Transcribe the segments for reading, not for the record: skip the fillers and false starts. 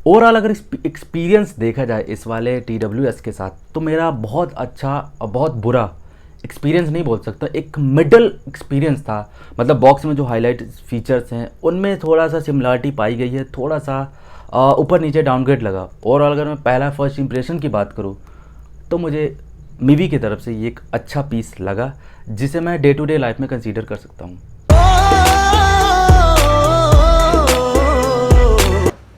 Overall अगर experience देखा जाए इस वाले TWS के साथ, तो मेरा बहुत अच्छा और बहुत बुरा एक्सपीरियंस नहीं बोल सकता, एक मिडल एक्सपीरियंस था। मतलब बॉक्स में जो हाईलाइट फीचर्स हैं उनमें थोड़ा सा सिमिलरिटी पाई गई है, थोड़ा सा ऊपर नीचे डाउनग्रेड लगा। ओवरऑल अगर मैं पहला फर्स्ट इंप्रेशन की बात करूँ, तो मुझे मीवी की तरफ से ये एक अच्छा पीस लगा, जिसे मैं डे टू डे लाइफ में कंसीडर कर सकता हूँ।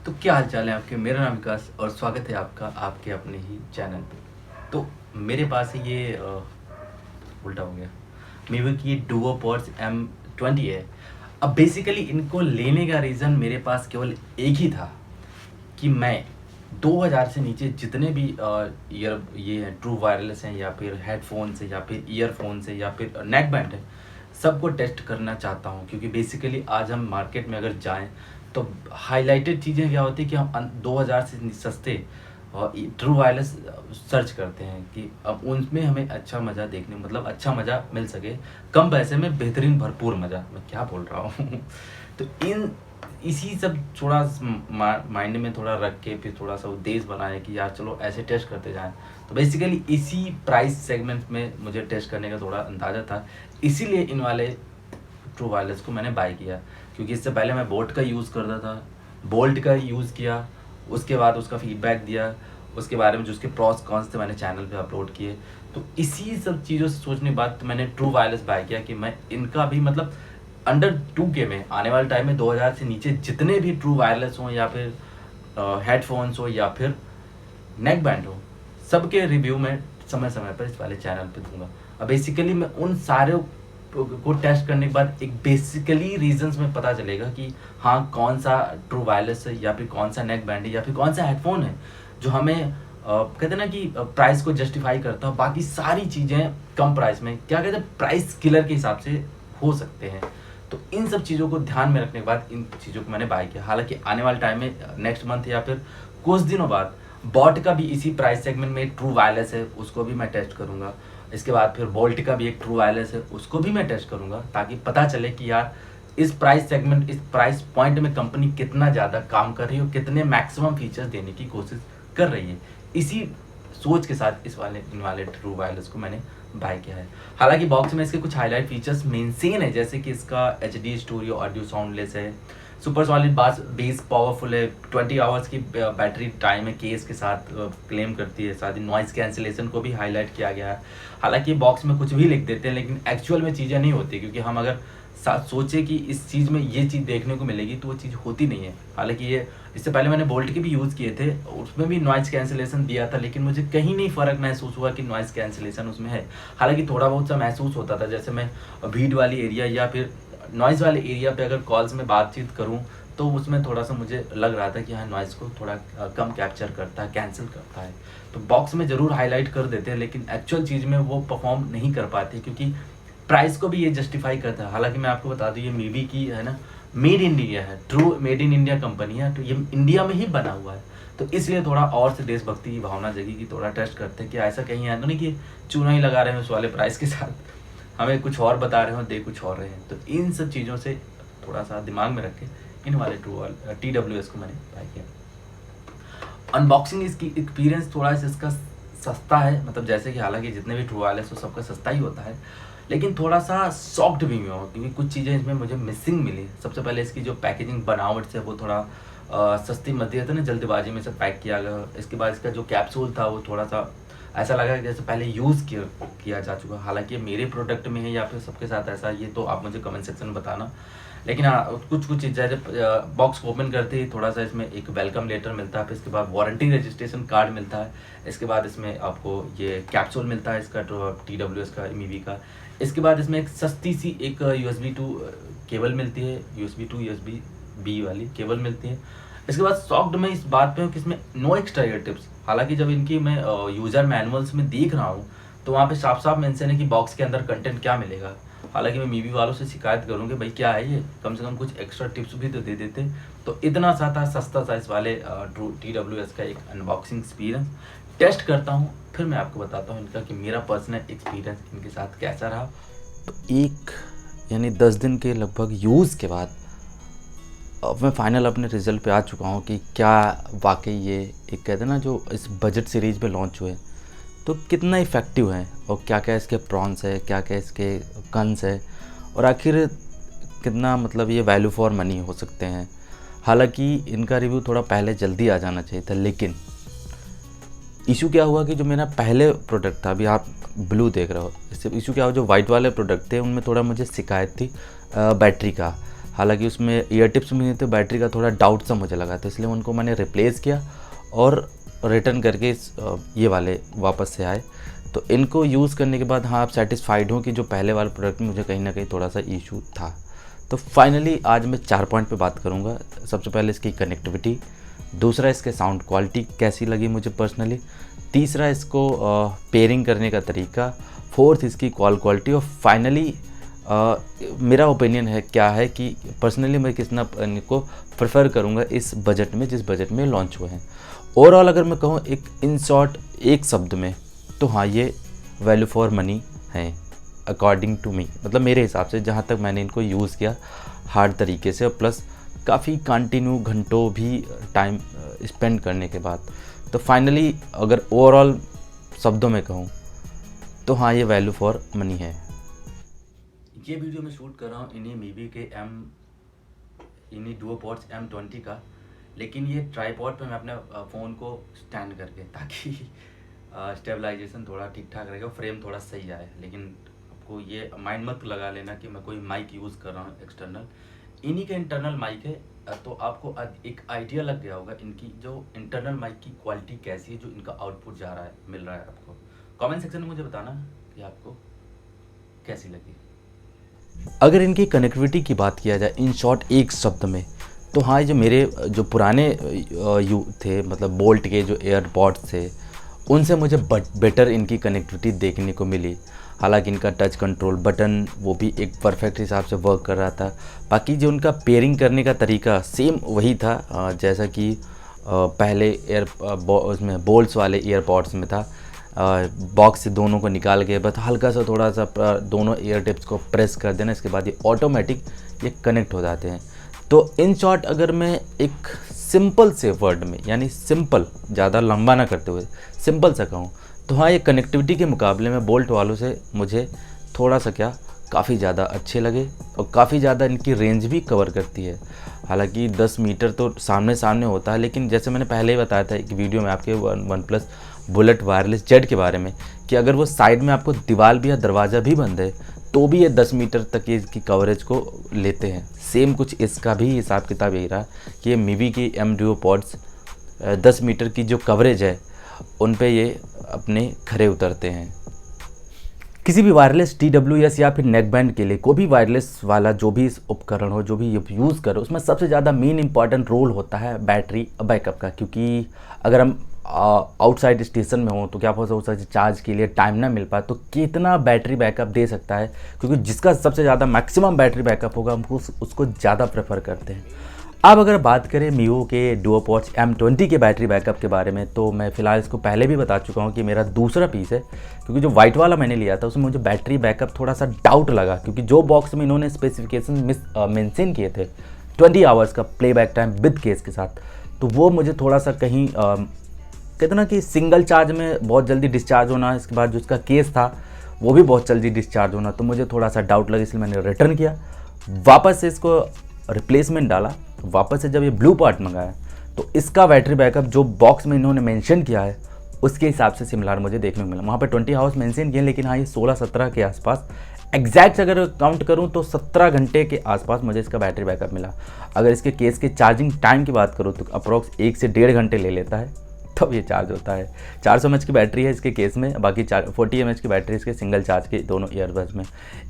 तो क्या हाल चाल है आपके? मेरा नाम विकास और स्वागत है आपका आपके अपने ही चैनल पे। तो मेरे पास ये उल्टा हो गया, मीवी की डुओ पॉड्स M20 है। अब बेसिकली इनको लेने का रीज़न मेरे पास केवल एक ही था कि मैं 2000 से नीचे जितने भी ये हैं ट्रू वायरलेस हैं, या फिर हेडफोन्स है, या फिर ईयरफोन्स है, या फिर नेक बैंड है, सबको टेस्ट करना चाहता हूँ। क्योंकि बेसिकली आज हम मार्केट में अगर जाएं तो हाईलाइटेड चीज़ें क्या होती है कि हम 2000 से सस्ते और ट्रू वायरलेस सर्च करते हैं कि अब उनमें हमें अच्छा मज़ा देखने, मतलब अच्छा मज़ा मिल सके कम पैसे में, बेहतरीन भरपूर मज़ा। मैं क्या बोल रहा हूँ तो इसी सब थोड़ा माइंड में थोड़ा रख के फिर थोड़ा सा उद्देश्य बनाए कि यार चलो ऐसे टेस्ट करते जाएं। तो बेसिकली इसी प्राइस सेगमेंट में मुझे टेस्ट करने का थोड़ा अंदाज़ा था, इसीलिए इन वाले ट्रू वायरलेस को मैंने बाय किया। क्योंकि इससे पहले मैं बोट का यूज़ करता था, बोल्ट का यूज़ किया, उसके बाद उसका फीडबैक दिया, उसके बारे में जो उसके प्रॉस कॉन्स थे मैंने चैनल पे अपलोड किए। तो इसी सब चीज़ों से सोचने के बाद तो मैंने ट्रू वायरलेस बाय किया कि मैं इनका भी मतलब अंडर 2K में आने वाले टाइम में 2000 से नीचे जितने भी ट्रू वायरलेस हों, या फिर हेडफोन्स हो, या फिर नेक बैंड हो, सबके रिव्यू में समय समय पर इस वाले चैनल पे दूंगा। अब बेसिकली मैं उन सारे को टेस्ट करने के बाद एक बेसिकली रीजंस में पता चलेगा कि हाँ कौन सा ट्रू वायरलेस है, या फिर कौन सा नेक बैंड है, या फिर कौन सा हेडफोन है जो हमें कहते हैं ना कि प्राइस को जस्टिफाई करता है। बाकी सारी चीज़ें कम प्राइस में, क्या कहते हैं, प्राइस किलर के हिसाब से हो सकते हैं। तो इन सब चीज़ों को ध्यान में रखने के बाद इन चीज़ों को मैंने बाय किया। हालांकि आने वाले टाइम में नेक्स्ट मंथ या फिर कुछ दिनों बाद बॉट का भी इसी प्राइस सेगमेंट में ट्रू वायरलेस है, उसको भी मैं टेस्ट करूंगा। इसके बाद फिर बोल्ट का भी एक ट्रू वायरलेस है, उसको भी मैं टेस्ट करूंगा, ताकि पता चले कि यार इस प्राइस सेगमेंट, इस प्राइस पॉइंट में कंपनी कितना ज़्यादा काम कर रही है और कितने मैक्सिमम फीचर्स देने की कोशिश कर रही है। इसी सोच के साथ इन वाले ट्रू वायरलेस को मैंने बाय किया है। हालांकि बॉक्स में इसके कुछ हाईलाइट फीचर्स मेंशन है, जैसे कि इसका HD स्टूडियो ऑडियो साउंडलेस है, सुपर सॉलिड बेस पावरफुल है, 20 आवर्स की बैटरी टाइम है केस के साथ क्लेम करती है। साथ ही नॉइस कैंसिलेशन को भी हाईलाइट किया गया है। हालांकि बॉक्स में कुछ भी लिख देते हैं, लेकिन एक्चुअल में चीज़ें नहीं होती, क्योंकि हम अगर सोचे कि इस चीज़ में ये चीज़ देखने को मिलेगी तो वो चीज़ होती नहीं है। हालांकि ये इससे पहले मैंने बोल्ट के भी यूज़ किए थे, उसमें भी नॉइस कैंसिलेशन दिया था, लेकिन मुझे कहीं नहीं फ़र्क महसूस हुआ कि नॉइस कैंसिलेशन उसमें है। हालांकि थोड़ा बहुत सा महसूस होता था, जैसे मैं भीड़ वाली एरिया या फिर नॉइज़ वाले एरिया पे अगर कॉल्स में बातचीत करूं, तो उसमें थोड़ा सा मुझे लग रहा था कि हाँ नॉइज़ को थोड़ा कम कैप्चर करता है, कैंसिल करता है। तो बॉक्स में ज़रूर हाईलाइट कर देते हैं, लेकिन एक्चुअल चीज़ में वो परफॉर्म नहीं कर पाते, क्योंकि प्राइस को भी ये जस्टिफाई करता है। हालांकि मैं आपको बता दूं, ये मीवी की है ना, मेड इन इंडिया है, true made in India company है, तो ये इंडिया में ही बना हुआ है। तो इसलिए थोड़ा और से देशभक्ति की भावना जगी कि थोड़ा टेस्ट करते हैं कि ऐसा कहीं है तो नहीं कि चूना ही लगा रहे हैं उस वाले प्राइस के साथ, हमें कुछ और बता रहे हो, दे कुछ और रहे हैं। तो इन सब चीज़ों से थोड़ा सा दिमाग में रख के इन वाले TWS को मैंने बाय किया। अनबॉक्सिंग इसकी एक्सपीरियंस थोड़ा सा इसका सस्ता है, मतलब जैसे कि हालांकि जितने भी ट्रू वायरलेस हो सबका सस्ता ही होता है, लेकिन थोड़ा सा सॉफ्ट भी हुआ, क्योंकि कुछ चीज़ें इसमें मुझे मिसिंग मिली। सबसे पहले इसकी जो पैकेजिंग बनावट से वो थोड़ा सस्ती मध्य था ना, जल्दबाजी में से पैक किया गया। इसके बाद इसका जो कैप्सूल था वो थोड़ा सा ऐसा लगा कि जैसे पहले यूज़ किया जा चुका। हालांकि ये मेरे प्रोडक्ट में है या फिर सबके साथ ऐसा, ये तो आप मुझे कमेंट सेक्शन में बताना। लेकिन हाँ कुछ चीज़ें जब बॉक्स ओपन करते ही थोड़ा सा इसमें एक वेलकम लेटर मिलता है, फिर इसके बाद वारंटी रजिस्ट्रेशन कार्ड मिलता है, इसके बाद इसमें आपको ये कैप्सूल मिलता है इसका TWS का, MEV का। इसके बाद इसमें एक सस्ती सी एक USB 2 केबल मिलती है, USB 2 USB B वाली केबल मिलती है। इसके बाद सॉफ्ट में इस बात पे हूँ कि इसमें नो एक्स्ट्रा ईयर टिप्स। हालांकि जब इनकी मैं यूज़र मैनुअल्स में देख रहा हूँ तो वहाँ पे साफ साफ मेंशन है कि बॉक्स के अंदर कंटेंट क्या मिलेगा। हालांकि मैं मीवी वालों से शिकायत करूँगी, भाई क्या है ये, कम से कम कुछ एक्स्ट्रा टिप्स भी तो दे देते। तो इतना सा था, सस्ता सा इस वाले TWS का एक अनबॉक्सिंग एक्सपीरियंस। टेस्ट करता हूँ फिर मैं आपको बताता हूँ इनका कि मेरा पर्सनल एक्सपीरियंस इनके साथ कैसा रहा। तो एक यानी 10 दिन के लगभग यूज़ के बाद अब मैं फाइनल अपने रिज़ल्ट पे आ चुका हूँ कि क्या वाक़ई ये एक कहते हैं ना जो इस बजट सीरीज़ पे लॉन्च हुए तो कितना इफ़ेक्टिव है और क्या-क्या इसके प्रॉन्स है, क्या-क्या इसके कॉन्स है और आखिर कितना मतलब ये वैल्यू फॉर मनी हो सकते हैं। हालाँकि इनका रिव्यू थोड़ा पहले जल्दी आ जाना चाहिए था, लेकिन इशू क्या हुआ कि जो मेरा पहले प्रोडक्ट था, अभी आप ब्लू देख रहे हो, इससे इशू क्या हुआ, जो वाइट वाले प्रोडक्ट थे उनमें थोड़ा मुझे शिकायत थी बैटरी का। हालांकि उसमें ईयर टिप्स में थे, बैटरी का थोड़ा डाउट सा मुझे लगा था, इसलिए उनको मैंने रिप्लेस किया और रिटर्न करके ये वाले वापस से आए। तो इनको यूज़ करने के बाद हाँ आप सेटिस्फाइड हो कि जो पहले वाले प्रोडक्ट में मुझे कहीं ना कहीं थोड़ा सा इशू था। तो फाइनली आज मैं 4 पॉइंट पे बात करूँगा। सबसे पहले इसकी कनेक्टिविटी, दूसरा इसके साउंड क्वालिटी कैसी लगी मुझे पर्सनली, तीसरा इसको पेयरिंग करने का तरीका, फोर्थ इसकी कॉल क्वालिटी और फाइनली मेरा ओपिनियन है क्या है कि पर्सनली मैं कितना इनको प्रेफर करूँगा इस बजट में, जिस बजट में लॉन्च हुए हैं। ओवरऑल अगर मैं कहूँ एक इन शॉर्ट एक शब्द में, तो हाँ ये वैल्यू फॉर मनी है अकॉर्डिंग टू मी, मतलब मेरे हिसाब से जहाँ तक मैंने इनको यूज़ किया हार्ड तरीके से और प्लस काफ़ी कंटिन्यू घंटों भी टाइम स्पेंड करने के बाद। तो फाइनली अगर ओवरऑल शब्दों में कहूँ तो हाँ ये वैल्यू फॉर मनी है। ये वीडियो मैं शूट कर रहा हूँ इन्हीं मीवी के इन्हीं डुओपॉड्स M20 का, लेकिन ये ट्राईपॉड पे मैं अपने फ़ोन को स्टैंड करके, ताकि स्टेबलाइजेशन थोड़ा ठीक ठाक रहेगा, फ्रेम थोड़ा सही आए। लेकिन आपको ये माइंड मत लगा लेना कि मैं कोई माइक यूज़ कर रहा हूँ एक्सटर्नल, इन्हीं के इंटरनल माइक है। तो आपको एक आइडिया लग गया होगा इनकी जो इंटरनल माइक की क्वालिटी कैसी है, जो इनका आउटपुट जा रहा है, मिल रहा है आपको। कमेंट सेक्शन में मुझे बताना कि आपको कैसी लगी। अगर इनकी कनेक्टिविटी की बात किया जाए इन शॉर्ट एक शब्द में, तो हाँ जो मेरे जो पुराने यू थे, मतलब बोल्ट के जो एयरपॉड्स थे, उनसे मुझे बेटर इनकी कनेक्टिविटी देखने को मिली। हालांकि इनका टच कंट्रोल बटन वो भी एक परफेक्ट हिसाब से वर्क कर रहा था। बाकी जो उनका पेयरिंग करने का तरीका सेम वही था जैसा कि पहले उसमें बोल्ट्स वाले ईयरपॉड्स में था। बॉक्स से दोनों को निकाल के बस हल्का सा थोड़ा सा दोनों ईयर टिप्स को प्रेस कर देना, इसके बाद ये ऑटोमेटिक ये कनेक्ट हो जाते हैं। तो इन शॉर्ट अगर मैं एक सिंपल से वर्ड में, यानी सिंपल, ज़्यादा लंबा ना करते हुए सिंपल सा कहूँ, तो हाँ ये कनेक्टिविटी के मुकाबले में बोल्ट वालों से मुझे थोड़ा सा क्या काफ़ी ज़्यादा अच्छे लगे और काफ़ी ज़्यादा इनकी रेंज भी कवर करती है। हालांकि 10 मीटर तो सामने सामने होता है, लेकिन जैसे मैंने पहले ही बताया था एक वीडियो में आपके one plus bullet wireless Z के बारे में, कि अगर वो साइड में आपको दीवार भी या दरवाज़ा भी बंद है तो भी ये 10 मीटर तक ये इसकी कवरेज को लेते हैं। सेम कुछ इसका भी हिसाब किताब यही रहा कि ये मीवी की M डुओपॉड्स 10 मीटर की जो कवरेज है उन पे ये अपने खरे उतरते हैं। किसी भी वायरलेस TWS या फिर नेक बैंड के लिए कोई भी वायरलेस वाला जो भी उपकरण हो, जो भी यूज़ करो, उसमें सबसे ज़्यादा मेन इंपॉर्टेंट रोल होता है बैटरी बैकअप का। क्योंकि अगर हम आउटसाइड स्टेशन में हो तो क्या हो सकता है चार्ज के लिए टाइम ना मिल पाए, तो कितना बैटरी बैकअप दे सकता है, क्योंकि जिसका सबसे ज़्यादा मैक्सिमम बैटरी बैकअप होगा हम उसको ज़्यादा प्रेफर करते हैं। अब अगर बात करें मीवो के डुओपॉड्स M20 के बैटरी बैकअप के बारे में, तो मैं फ़िलहाल इसको पहले भी बता चुका हूँ कि मेरा दूसरा पीस है, क्योंकि जो वाइट वाला मैंने लिया था उसमें मुझे बैटरी बैकअप थोड़ा सा डाउट लगा, क्योंकि जो बॉक्स में इन्होंने स्पेसिफिकेशन मेंशन किए थे 20 आवर्स का प्लेबैक टाइम विद केस के साथ, तो वो मुझे थोड़ा सा कहीं कहते ना कि सिंगल चार्ज में बहुत जल्दी डिस्चार्ज होना, इसके बाद जो इसका केस था वो भी बहुत जल्दी डिस्चार्ज होना, तो मुझे थोड़ा सा डाउट लगा, इसलिए मैंने रिटर्न किया, वापस से इसको रिप्लेसमेंट डाला। वापस से जब ये ब्लू पार्ट मंगाया तो इसका बैटरी बैकअप जो बॉक्स में इन्होंने मेंशन किया है उसके हिसाब से सिमिलर मुझे देखने को मिला। वहाँ पे 20 आवर्स मेंशन किए, लेकिन हाँ ये 16-17 के आसपास, एग्जैक्ट अगर काउंट करूँ तो 17 घंटे के आसपास मुझे इसका बैटरी बैकअप मिला। अगर इसके केस के चार्जिंग टाइम की बात करूँ तो अप्रोक्स 1 से 1.5 घंटे ले लेता है तब ये चार्ज होता है। 400 mAh की बैटरी है इसके केस में, बाकी 40 mAh की बैटरी इसके सिंगल चार्ज के दोनों ईयरबड्स में।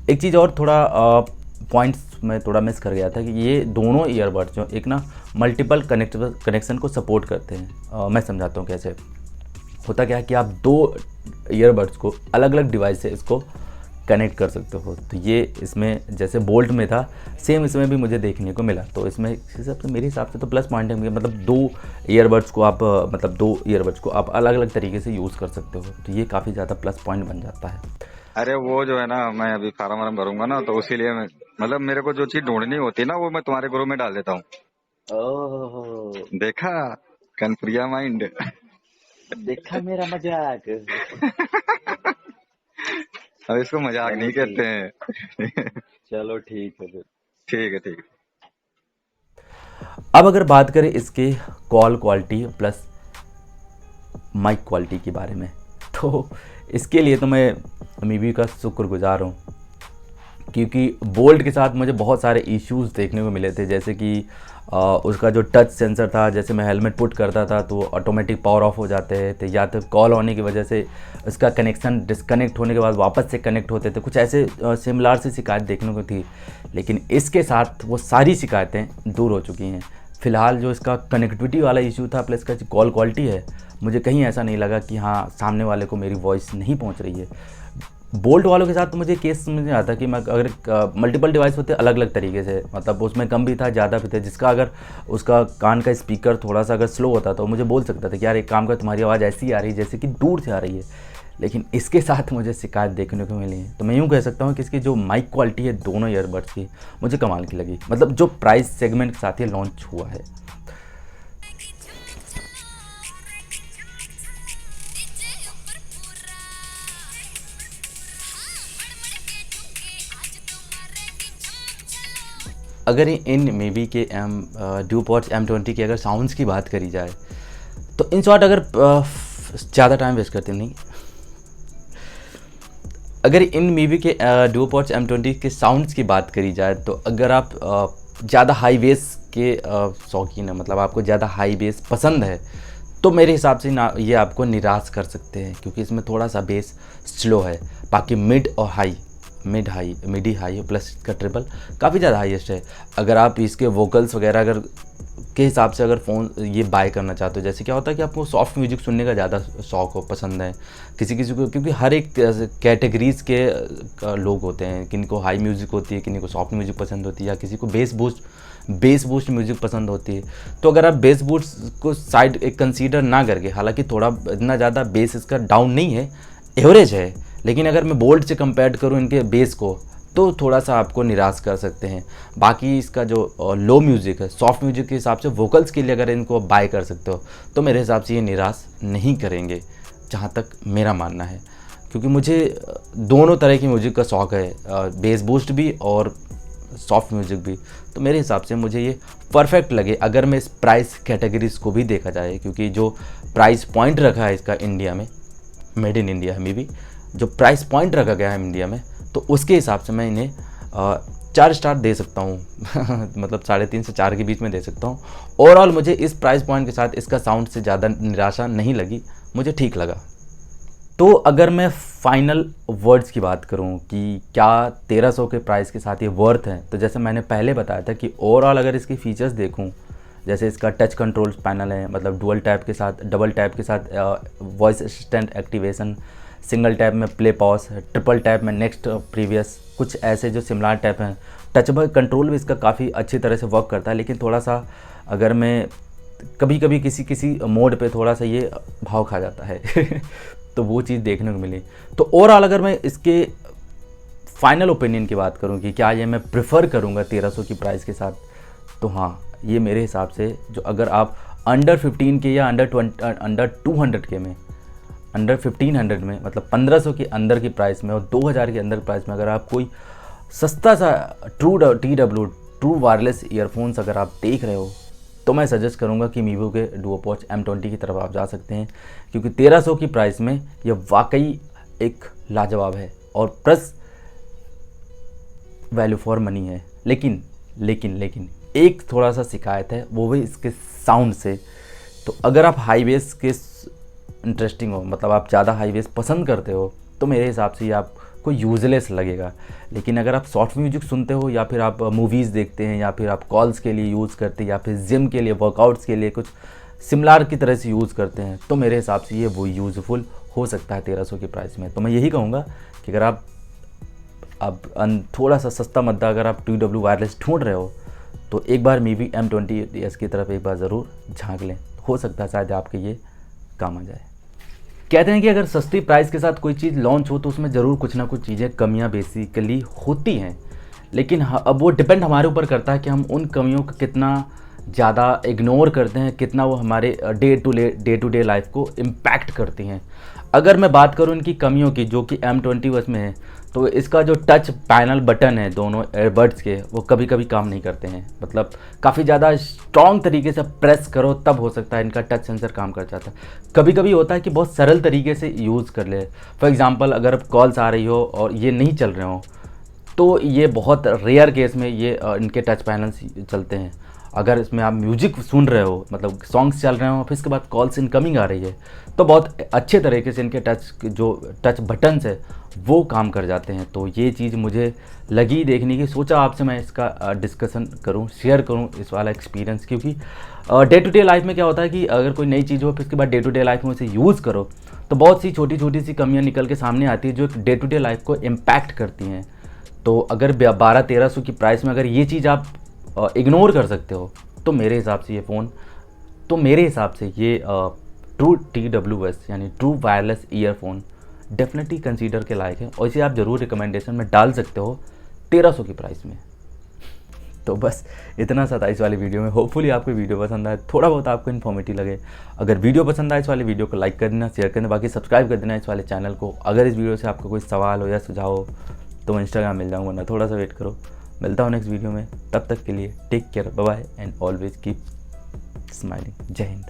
एक चीज़ और थोड़ा पॉइंट्स में थोड़ा मिस कर गया था कि ये दोनों ईयरबड्स जो एक ना मल्टीपल कनेक्शन को सपोर्ट करते हैं। मैं समझाता हूँ कैसे होता क्या है कि आप 2 ईयरबड्स को अलग अलग डिवाइस से इसको कनेक्ट कर सकते हो। तो ये इसमें जैसे बोल्ट में था सेम इसमें भी मुझे देखने को मिला, तो इसमें हिसाब से मेरे हिसाब से तो प्लस पॉइंट है, मतलब 2 ईयरबड्स को आप अलग अलग तरीके से यूज़ कर सकते हो, तो ये काफ़ी ज़्यादा प्लस पॉइंट बन जाता है। अरे वो जो है ना, मैं अभी फार्म वार्म भरूंगा ना, तो उसी लिए मतलब मेरे को जो चीज ढूंढनी होती है ना वो मैं तुम्हारे ग्रुप में डाल देता हूँ। ओह, देखा कनप्रिया माइंड। देखा मेरा मजाक। अब इसको मजाक चलो नहीं ठीक, कहते हैं। चलो ठीक है फिर। ठीक है ठीक है। अब अगर बात करें इसके call quality plus mic quality के बारे में, तो इसके लिए तो मैं मीवी का शुक्रगुजार हूँ, क्योंकि बोल्ट के साथ मुझे बहुत सारे इश्यूज़ देखने को मिले थे। जैसे कि उसका जो टच सेंसर था, जैसे मैं हेलमेट पुट करता था तो ऑटोमेटिक पावर ऑफ हो जाते थे, या तो कॉल होने की वजह से इसका कनेक्शन डिस्कनेक्ट होने के बाद वापस से कनेक्ट होते थे। कुछ ऐसे सिमिलर सी शिकायत देखने को थी, लेकिन इसके साथ वो सारी शिकायतें दूर हो चुकी हैं। फ़िलहाल जो इसका कनेक्टिविटी वाला इशू था प्लस इसका जो कॉल क्वालिटी है, मुझे कहीं ऐसा नहीं लगा कि हाँ सामने वाले को मेरी वॉइस नहीं पहुंच रही है। बोल्ट वालों के साथ तो मुझे केस समझ में आता कि मैं अगर मल्टीपल डिवाइस होते अलग अलग तरीके से, मतलब उसमें कम भी था ज़्यादा भी था, जिसका अगर उसका कान का स्पीकर थोड़ा सा अगर स्लो होता तो मुझे बोल सकता था कि यार एक काम कर, तुम्हारी आवाज़ ऐसी आ रही है जैसे कि दूर से आ रही है। लेकिन इसके साथ मुझे शिकायत देखने को मिली है। तो मैं यूँ कह सकता हूँ कि इसकी जो माइक क्वालिटी है दोनों ईयरबड्स की, मुझे कमाल की लगी, मतलब जो प्राइस सेगमेंट के साथ ये लॉन्च हुआ है। अगर इन मेबी के ड्यूपॉट्स M20 की अगर साउंड्स की बात करी जाए, तो इन शॉर्ट अगर ज़्यादा टाइम वेस्ट करते नहीं, अगर इन मेबी के ड्यूपॉट्स M20 के साउंड्स की बात करी जाए, तो अगर आप ज़्यादा हाई बेस के शौकीन है, मतलब आपको ज़्यादा हाई बेस पसंद है, तो मेरे हिसाब से ना ये आपको निराश कर सकते हैं, क्योंकि इसमें थोड़ा सा बेस स्लो है। बाकी मिड और हाई, मिडी हाई प्लस इसका ट्रिपल काफ़ी ज़्यादा हाईएस्ट है। अगर आप इसके वोकल्स वगैरह अगर के हिसाब से अगर फ़ोन ये बाय करना चाहते हो, जैसे क्या होता है कि आपको सॉफ्ट म्यूजिक सुनने का ज़्यादा शौक हो, पसंद है किसी किसी को, क्योंकि हर एक कैटेगरीज़ के लोग होते हैं, किन को हाई म्यूज़िक होती है, किन को सॉफ्ट म्यूज़िक पसंद होती है, या किसी को बेस बूस्ट म्यूज़िक पसंद होती है। तो अगर आप बेस बूस्ट को साइड एक कंसीडर ना करके, हालांकि थोड़ा इतना ज़्यादा बेस इसका डाउन नहीं है, एवरेज है, लेकिन अगर मैं बोल्ट से कंपेयर करूँ इनके बेस को, तो थोड़ा सा आपको निराश कर सकते हैं। बाकी इसका जो लो म्यूज़िक है, सॉफ्ट म्यूज़िक के हिसाब से वोकल्स के लिए अगर इनको बाय कर सकते हो, तो मेरे हिसाब से ये निराश नहीं करेंगे, जहाँ तक मेरा मानना है। क्योंकि मुझे दोनों तरह की म्यूज़िक का शौक़ है, बेस बूस्ट भी और सॉफ्ट म्यूज़िक भी। तो मेरे हिसाब से मुझे ये परफेक्ट लगे, अगर मैं इस प्राइस कैटेगरीज़ को भी देखा जाए, क्योंकि जो प्राइस पॉइंट रखा है इसका इंडिया में, मेड इन इंडिया है मे बी, जो प्राइस पॉइंट रखा गया है इंडिया में, तो उसके हिसाब से मैं इन्हें 4 स्टार दे सकता हूँ। मतलब 3.5 से 4 के बीच में दे सकता हूँ। ओवरऑल मुझे इस प्राइस पॉइंट के साथ इसका साउंड से ज़्यादा निराशा नहीं लगी, मुझे ठीक लगा। तो अगर मैं फाइनल वर्ड्स की बात करूं कि क्या 1300 के प्राइस के साथ ये वर्थ है, तो जैसे मैंने पहले बताया था कि ओवरऑल अगर इसके फीचर्स देखूं, जैसे इसका टच कंट्रोल पैनल है, मतलब डबल टैप के साथ voice assistant activation, single tap में प्ले पॉज, ट्रिपल टैप में नेक्स्ट प्रीवियस, कुछ ऐसे जो सिमिलर टैप हैं। टचबल कंट्रोल भी इसका काफ़ी अच्छी तरह से वर्क करता है, लेकिन थोड़ा सा अगर मैं कभी कभी किसी मोड पे थोड़ा सा ये भाव खा जाता है तो वो चीज़ देखने को मिली। तो ओवरऑल अगर मैं इसके फाइनल ओपिनियन की बात करूं कि क्या ये मैं प्रेफर करूंगा 1300 की प्राइस के साथ, तो हाँ, ये मेरे हिसाब से जो अगर आप अंडर 15 के या अंडर 200 के में, अंडर 1500 में, मतलब 1500 के अंदर की प्राइस में और 2000 के अंदर प्राइस में अगर आप कोई सस्ता सा ट्रू वायरलेस ईयरफोन्स अगर आप देख रहे हो, तो मैं सजेस्ट करूंगा कि मीवो के डुओपॉच M20 की तरफ आप जा सकते हैं, क्योंकि 1300 की प्राइस में ये वाकई एक लाजवाब है और प्लस वैल्यू फॉर मनी है। लेकिन एक थोड़ा सा शिकायत है, वो भी इसके साउंड से। तो अगर आप हाई बेस के इंटरेस्टिंग हो, मतलब आप ज़्यादा हाई बेस पसंद करते हो, तो मेरे हिसाब से ये आपको यूजलेस लगेगा। लेकिन अगर आप सॉफ्ट म्यूजिक सुनते हो, या फिर आप मूवीज़ देखते हैं, या फिर आप कॉल्स के लिए यूज़ करते हैं, या फिर जिम के लिए, वर्कआउट्स के लिए कुछ सिमिलर की तरह से यूज़ करते हैं, तो मेरे हिसाब से ये वो यूज़फुल हो सकता है 1300 की प्राइस में। तो मैं यही कहूँगा कि अगर आप अब थोड़ा सा सस्ता मद्दा अगर आप TW वायरलेस ढूंढ रहे हो, तो एक बार मीवी M20 की तरफ एक बार ज़रूर झांक लें, हो सकता है शायद आपके ये काम आ जाए। कहते हैं कि अगर सस्ती प्राइस के साथ कोई चीज़ लॉन्च हो तो उसमें ज़रूर कुछ ना कुछ चीज़ें कमियां बेसिकली होती हैं, लेकिन अब वो डिपेंड हमारे ऊपर करता है कि हम उन कमियों का कितना ज़्यादा इग्नोर करते हैं, कितना वो हमारे डे टू डे लाइफ को इम्पैक्ट करती हैं। अगर मैं बात करूँ इनकी कमियों की, जो कि M21 में है, तो इसका जो टच पैनल बटन है दोनों एयरबड्स के, वो कभी कभी काम नहीं करते हैं। मतलब काफ़ी ज़्यादा स्ट्रॉन्ग तरीके से प्रेस करो तब हो सकता है इनका टच सेंसर काम कर जाता है। कभी कभी होता है कि बहुत सरल तरीके से यूज़ कर ले। फॉर एग्ज़ाम्पल, अगर कॉल्स आ रही हो और ये नहीं चल रहे हो, तो ये बहुत रेयर केस में ये इनके टच पैनल्स चलते हैं। अगर इसमें आप म्यूजिक सुन रहे हो, मतलब सॉन्ग्स चल रहे हो, फिर इसके बाद कॉल्स इनकमिंग आ रही है, तो बहुत अच्छे तरीके से इनके टच बटन्स है वो काम कर जाते हैं। तो ये चीज़ मुझे लगी देखने की, सोचा आपसे मैं इसका डिस्कशन करूं, शेयर करूं इस वाला एक्सपीरियंस। क्योंकि डे टू डे लाइफ में क्या होता है कि अगर कोई नई चीज़ हो, फिर इसके बाद डे टू डे लाइफ में उसे यूज़ करो, तो बहुत सी छोटी छोटी सी कमियाँ निकल के सामने आती है जो डे टू डे लाइफ को इम्पैक्ट करती हैं। तो अगर 1200-1300 की प्राइस में अगर ये चीज़ आप इग्नोर कर सकते हो, तो मेरे हिसाब से ये ट्रू TWS यानी true wireless earphone definitely consider के लायक है, और इसे आप ज़रूर रिकमेंडेशन में डाल सकते हो 1300 की प्राइस में। तो बस इतना सा था इस वाली वीडियो में। होपफुली आपको वीडियो पसंद आए, थोड़ा बहुत आपको इन्फॉर्मेटिव लगे। अगर वीडियो पसंद आए इस वाले वीडियो को लाइक कर देना, शेयर कर देना, बाकी सब्सक्राइब कर देना इस वाले चैनल को। अगर इस वीडियो से आपको कोई सवाल हो या सुझाव हो तो मैं इंस्टाग्राम मिल जाऊँगा ना, थोड़ा सा वेट करो। मिलता हूँ नेक्स्ट वीडियो में, तब तक के लिए take care, bye bye and always keep smiling. जय हिंद।